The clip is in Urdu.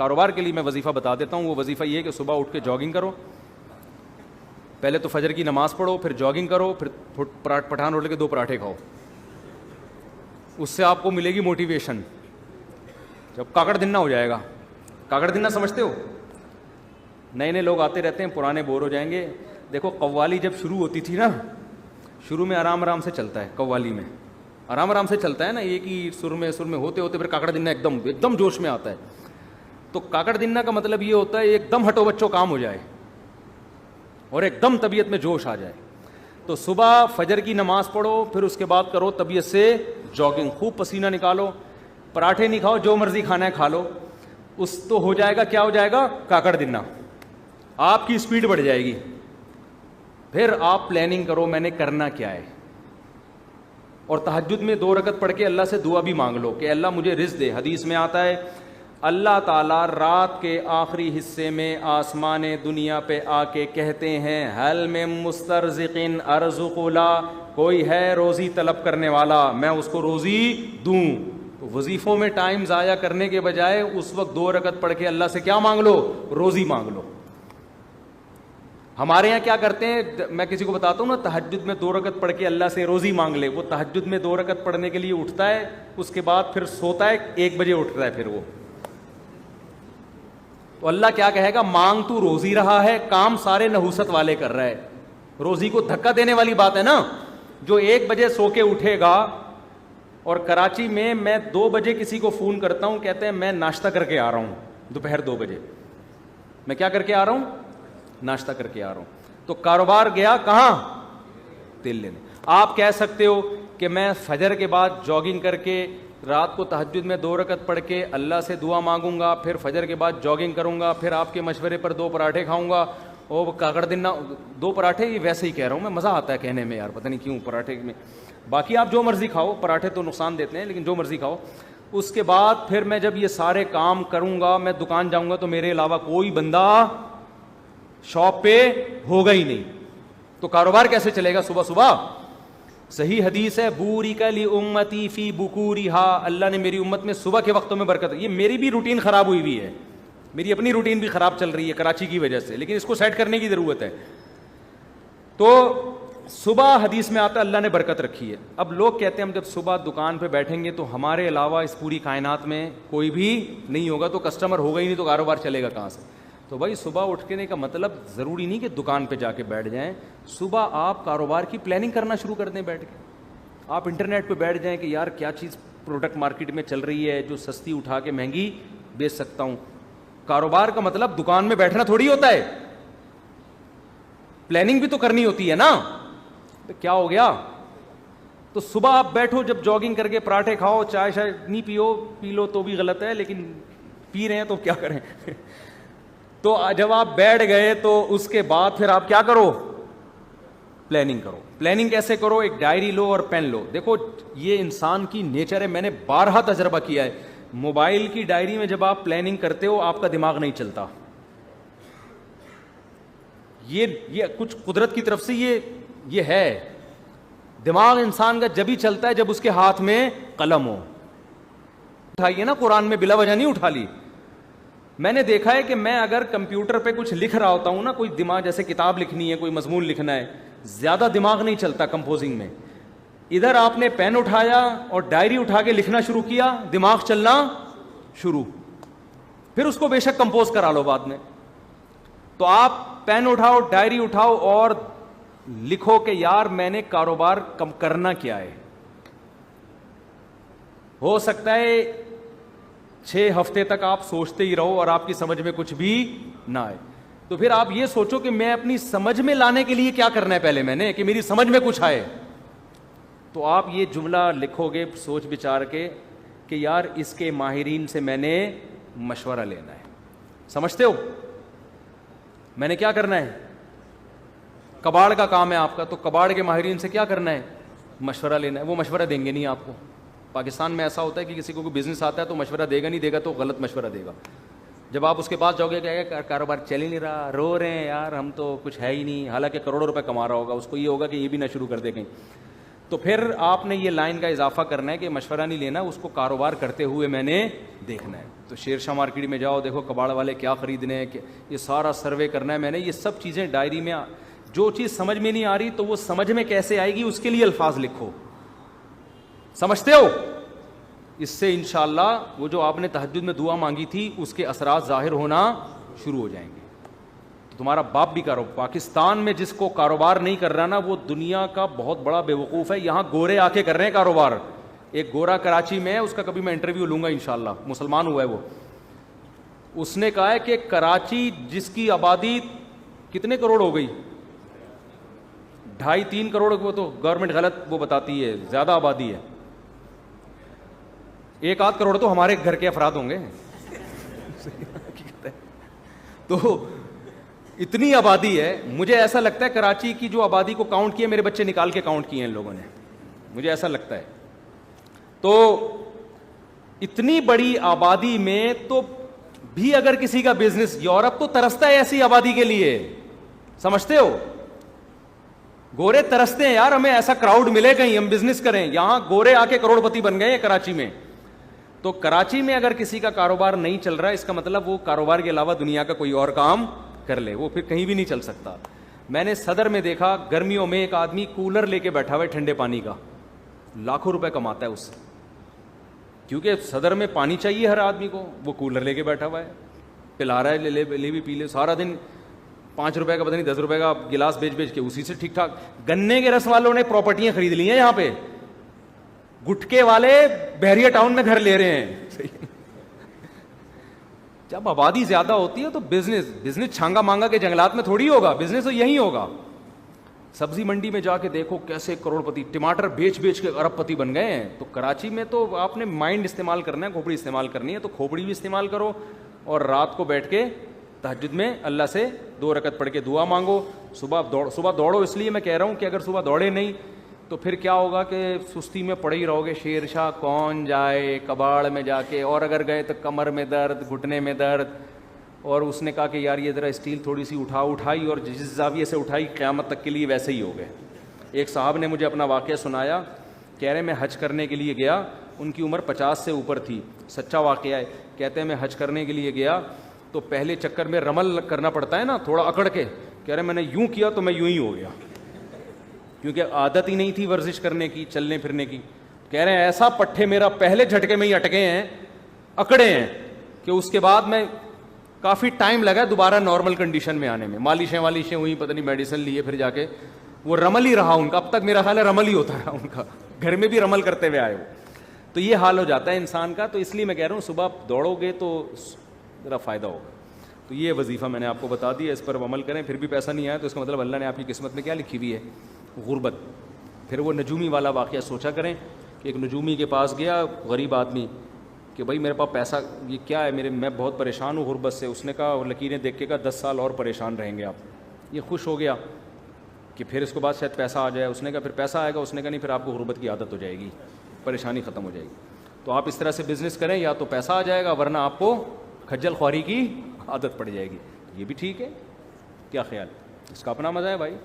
کاروبار کے لیے میں وظیفہ بتا دیتا ہوں. وہ وظیفہ یہ ہے کہ صبح اٹھ کے جاگنگ کرو, پہلے تو فجر کی نماز پڑھو, پھر جاگنگ کرو, پھر پٹھان ہوٹل کے 2 پراٹھے کھاؤ. اس سے آپ کو ملے گی موٹیویشن. جب کاکڑ دن نہ ہو جائے گا. کاکڑ دن نہ سمجھتے ہو؟ نئے نئے لوگ آتے رہتے ہیں, پرانے بور ہو جائیں گے. دیکھو قوالی جب شروع ہوتی تھی نا, شروع میں آرام آرام سے چلتا ہے, قوالی میں آرام آرام سے چلتا ہے نا, ایک ہی سر میں ہوتے ہوتے پھر کاکڑ دن ایک دم جوش میں آتا ہے. تو کاکڑ دن کا مطلب یہ ہوتا ہے ایک دم ہٹو بچوں کام ہو جائے اور ایک دم طبیعت میں جوش آ جائے. تو صبح فجر کی نماز پڑھو, پھر اس کے بعد کرو طبیعت سے جاگنگ, خوب پسینہ نکالو. پراٹھے نہیں کھاؤ, جو مرضی کھانا ہے کھا لو. اس تو ہو جائے گا, کیا ہو جائے گا, کاکڑ دن. آپ کی اسپیڈ بڑھ جائے گی. پھر آپ پلاننگ کرو میں نے کرنا کیا ہے, اور تہجد میں 2 رکعت پڑھ کے اللہ سے دعا بھی مانگ لو کہ اللہ مجھے رزق دے. حدیث میں آتا ہے اللہ تعالیٰ رات کے آخری حصے میں آسمان دنیا پہ آ کے کہتے ہیں حل میں مسترزقن ارزق لا, کوئی ہے روزی طلب کرنے والا, میں اس کو روزی دوں. تو وظیفوں میں ٹائم ضائع کرنے کے بجائے اس وقت 2 رکعت پڑھ کے اللہ سے کیا مانگ لو, روزی مانگ لو. ہمارے یہاں کیا کرتے ہیں, میں کسی کو بتاتا ہوں نا تہجد میں 2 رکعت پڑھ کے اللہ سے روزی مانگ لے, وہ تہجد میں 2 رکعت پڑھنے کے لیے اٹھتا ہے, اس کے بعد پھر سوتا ہے, 1 بجے اٹھتا ہے. پھر وہ تو اللہ کیا کہے گا, مانگ تو روزی رہا ہے, کام سارے نحوست والے کر رہا ہے. روزی کو دھکا دینے والی بات ہے نا. جو 1 بجے سو کے اٹھے گا, اور کراچی میں 2 بجے کسی کو فون کرتا ہوں, کہتے ہیں میں ناشتہ کر کے آ رہا ہوں, دوپہر 2 بجے میں کیا کر کے آ رہا ہوں, ناشتہ کر کے آ رہا ہوں. تو کاروبار گیا کہاں, تیل لینے. آپ کہہ سکتے ہو کہ میں فجر کے بعد جاگنگ کر کے رات کو تہجد میں 2 رکعت پڑھ کے اللہ سے دعا مانگوں گا, پھر فجر کے بعد جاگنگ کروں گا, پھر آپ کے مشورے پر 2 پراٹھے کھاؤں گا. اور کاکڑ دن 2 پراٹھے, یہ ویسے ہی کہہ رہا ہوں میں, مزہ آتا ہے کہنے میں یار, پتہ نہیں کیوں پراٹھے میں. باقی آپ جو مرضی کھاؤ, پراٹھے تو نقصان دیتے ہیں لیکن جو مرضی کھاؤ. اس کے بعد پھر میں جب یہ سارے کام کروں گا, میں دکان جاؤں گا تو میرے علاوہ کوئی بندہ شاپ پہ ہوگا ہی نہیں. تو کاروبار کیسے چلے گا صبح صبح؟ صحیح حدیث ہے بورک لامتی فی بکورہا, اللہ نے میری امت میں صبح کے وقتوں میں برکت. یہ میری بھی روٹین خراب ہوئی ہوئی ہے, میری اپنی روٹین بھی خراب چل رہی ہے کراچی کی وجہ سے, لیکن اس کو سیٹ کرنے کی ضرورت ہے. تو صبح حدیث میں آتا ہے اللہ نے برکت رکھی ہے. اب لوگ کہتے ہیں ہم جب صبح دکان پہ بیٹھیں گے تو ہمارے علاوہ اس پوری کائنات میں کوئی بھی نہیں ہوگا, تو کسٹمر ہوگا ہی نہیں, تو کاروبار چلے گا کہاں سے؟ تو بھائی صبح اٹھنے کا مطلب ضروری نہیں کہ دکان پہ جا کے بیٹھ جائیں. صبح آپ کاروبار کی پلاننگ کرنا شروع کر دیں بیٹھ کے. آپ انٹرنیٹ پہ بیٹھ جائیں کہ یار کیا چیز پروڈکٹ مارکیٹ میں چل رہی ہے جو سستی اٹھا کے مہنگی بیچ سکتا ہوں. کاروبار کا مطلب دکان میں بیٹھنا تھوڑی ہوتا ہے, پلاننگ بھی تو کرنی ہوتی ہے نا. تو کیا ہو گیا, تو صبح آپ بیٹھو, جب جاگنگ کر کے پراٹھے کھاؤ, چائے شائے نہیں پی لو تو بھی غلط ہے, لیکن پی رہے ہیں تو کیا کریں. تو جب آپ بیٹھ گئے تو اس کے بعد پھر آپ کیا کرو, پلاننگ کرو. پلاننگ کیسے کرو, ایک ڈائری لو اور پین لو. دیکھو یہ انسان کی نیچر ہے, میں نے بارہا تجربہ کیا ہے. موبائل کی ڈائری میں جب آپ پلاننگ کرتے ہو آپ کا دماغ نہیں چلتا. یہ کچھ قدرت کی طرف سے یہ ہے. دماغ انسان کا جب ہی چلتا ہے جب اس کے ہاتھ میں قلم ہو. اٹھائیے نا, قرآن میں بلا وجہ نہیں اٹھا لی. میں نے دیکھا ہے کہ میں اگر کمپیوٹر پہ کچھ لکھ رہا ہوتا ہوں نا, کوئی دماغ جیسے کتاب لکھنی ہے, کوئی مضمون لکھنا ہے, زیادہ دماغ نہیں چلتا کمپوزنگ میں. ادھر آپ نے پین اٹھایا اور ڈائری اٹھا کے لکھنا شروع کیا, دماغ چلنا شروع. پھر اس کو بے شک کمپوز کرا لو بعد میں. تو آپ پین اٹھاؤ, ڈائری اٹھاؤ اور لکھو کہ یار میں نے کاروبار کم کرنا کیا ہے. ہو سکتا ہے 6 ہفتے تک آپ سوچتے ہی رہو اور آپ کی سمجھ میں کچھ بھی نہ آئے. تو پھر آپ یہ سوچو کہ میں اپنی سمجھ میں لانے کے لیے کیا کرنا ہے پہلے میں نے, کہ میری سمجھ میں کچھ آئے. تو آپ یہ جملہ لکھو گے سوچ بچار کے کہ یار اس کے ماہرین سے میں نے مشورہ لینا ہے. سمجھتے ہو میں نے کیا کرنا ہے؟ کباڑ کا کام ہے آپ کا, تو کباڑ کے ماہرین سے کیا کرنا ہے؟ مشورہ لینا ہے. وہ مشورہ دیں گے نہیں آپ کو. پاکستان میں ایسا ہوتا ہے کہ کسی کو کوئی بزنس آتا ہے تو مشورہ دے گا, نہیں دے گا تو غلط مشورہ دے گا. جب آپ اس کے پاس جاؤ گے کہ کاروبار چل ہی نہیں رہا, رو رہے ہیں یار ہم تو کچھ ہے ہی نہیں, حالانکہ کروڑوں روپے کما رہا ہوگا, اس کو یہ ہوگا کہ یہ بھی نہ شروع کر دے کہیں. تو پھر آپ نے یہ لائن کا اضافہ کرنا ہے کہ مشورہ نہیں لینا, اس کو کاروبار کرتے ہوئے میں نے دیکھنا ہے. تو شیر شاہ مارکیٹ میں جاؤ, دیکھو کباڑ والے کیا خریدنے ہیں, یہ سارا سروے کرنا ہے میں نے. یہ سب چیزیں ڈائری میں, جو چیز سمجھ میں نہیں آ رہی تو وہ سمجھ میں کیسے آئے گی اس کے لیے الفاظ لکھو. سمجھتے ہو؟ اس سے انشاءاللہ وہ جو آپ نے تہجد میں دعا مانگی تھی اس کے اثرات ظاہر ہونا شروع ہو جائیں گے. تو تمہارا باپ بھی کرو. پاکستان میں جس کو کاروبار نہیں کر رہا نا وہ دنیا کا بہت بڑا بے وقوف ہے. یہاں گورے آ کے کر رہے ہیں کاروبار. ایک گورا کراچی میں ہے, اس کا کبھی میں انٹرویو لوں گا انشاءاللہ, مسلمان ہوا ہے وہ. اس نے کہا ہے کہ کراچی جس کی آبادی کتنے کروڑ ہو گئی, 2.5-3 کروڑ, وہ تو گورنمنٹ غلط وہ بتاتی ہے, زیادہ آبادی ہے, 1-8 کروڑ تو ہمارے گھر کے افراد ہوں گے. تو اتنی آبادی ہے. مجھے ایسا لگتا ہے کراچی کی جو آبادی کو کاؤنٹ کیا, میرے بچے نکال کے کاؤنٹ کیے ہیں ان لوگوں نے, مجھے ایسا لگتا ہے. تو اتنی بڑی آبادی میں تو بھی اگر کسی کا بزنس, یورپ تو ترستا ہے ایسی آبادی کے لیے, سمجھتے ہو؟ گورے ترستے ہیں یار, ہمیں ایسا کراؤڈ ملے کہیں ہم بزنس کریں. یہاں گورے آ کے کروڑ پتی بن گئے ہیں کراچی میں. تو کراچی میں اگر کسی کا کاروبار نہیں چل رہا ہے, اس کا مطلب وہ کاروبار کے علاوہ دنیا کا کوئی اور کام کر لے, وہ پھر کہیں بھی نہیں چل سکتا. میں نے صدر میں دیکھا گرمیوں میں ایک آدمی کولر لے کے بیٹھا ہوا ہے ٹھنڈے پانی کا, لاکھوں روپے کماتا ہے اس سے, کیونکہ صدر میں پانی چاہیے ہر آدمی کو. وہ کولر لے کے بیٹھا ہوا ہے, پلا رہا ہے, لے بھی پی لے, سارا دن 5 روپے کا پتہ نہیں 10 روپے کا گلاس بیچ کے اسی سے ٹھیک ٹھاک. گنے کے رس والوں نے پراپرٹیاں خرید لی ہیں یہاں پہ, گٹکے والے بحریہ ٹاؤن میں گھر لے رہے ہیں. جب آبادی زیادہ ہوتی ہے تو بزنس چھانگا مانگا کے جنگلات میں تھوڑی ہوگا, بزنس تو یہی ہوگا. سبزی منڈی میں جا کے دیکھو کیسے کروڑ پتی, ٹماٹر بیچ کے ارب پتی بن گئے ہیں. تو کراچی میں تو آپ نے مائنڈ استعمال کرنا ہے, کھوپڑی استعمال کرنی ہے, تو کھوپڑی بھی استعمال کرو, اور رات کو بیٹھ کے تہجد میں اللہ سے 2 رکعت پڑھ کے دعا مانگو. صبح دوڑو, اس لیے میں کہہ رہا ہوں کہ اگر صبح دوڑے نہیں تو پھر کیا ہوگا کہ سستی میں پڑے ہی رہو گے. شیر شاہ کون جائے کباڑ میں جا کے, اور اگر گئے تو کمر میں درد, گھٹنے میں درد. اور اس نے کہا کہ یار یہ ذرا اسٹیل تھوڑی سی اٹھائی, اور جس زاویے سے اٹھائی قیامت تک کے لیے ویسے ہی ہو گئے. ایک صاحب نے مجھے اپنا واقعہ سنایا, کہہ رہے میں حج کرنے کے لیے گیا, ان کی عمر 50 سے اوپر تھی, سچا واقعہ ہے. کہتے ہیں میں حج کرنے کے لیے گیا تو پہلے چکر میں رمل کرنا پڑتا ہے نا, تھوڑا اکڑ کے. کہہ رہے میں نے یوں کیا تو میں یوں ہی ہو گیا, کیونکہ عادت ہی نہیں تھی ورزش کرنے کی, چلنے پھرنے کی. کہہ رہے ہیں ایسا پٹھے میرا پہلے جھٹکے میں ہی اٹکے ہیں, اکڑے ہیں, کہ اس کے بعد میں کافی ٹائم لگا دوبارہ نارمل کنڈیشن میں آنے میں. مالشیں ہوئی, پتہ نہیں میڈیسن لیے, پھر جا کے وہ رمل ہی رہا ان کا. اب تک میرا خیال ہے رمل ہی ہوتا رہا ان کا, گھر میں بھی رمل کرتے ہوئے آئے وہ. تو یہ حال ہو جاتا ہے انسان کا. تو اس لیے میں کہہ رہا ہوں صبح دوڑو گے تو ذرا فائدہ ہوگا. تو یہ وظیفہ میں نے آپ کو بتا دیا, اس پر عمل کریں. پھر بھی پیسہ نہیں آیا تو اس کا مطلب اللہ نے آپ کی قسمت میں کیا لکھی ہوئی ہے, غربت. پھر وہ نجومی والا واقعہ سوچا کریں کہ ایک نجومی کے پاس گیا غریب آدمی کہ بھائی میرے پاس پیسہ, یہ کیا ہے, میں بہت پریشان ہوں غربت سے. اس نے کہا, اور لکیریں دیکھ کے کہا 10 سال اور پریشان رہیں گے آپ. یہ خوش ہو گیا کہ پھر اس کے بعد شاید پیسہ آ جائے. اس نے کہا پھر پیسہ آئے گا. اس نے کہا نہیں, پھر آپ کو غربت کی عادت ہو جائے گی, پریشانی ختم ہو جائے گی. تو آپ اس طرح سے بزنس کریں, یا تو پیسہ آ جائے گا ورنہ آپ کو کھجل خواری کی عادت پڑ جائے گی. یہ بھی ٹھیک ہے, کیا خیال, اس کا اپنا مزہ ہے بھائی.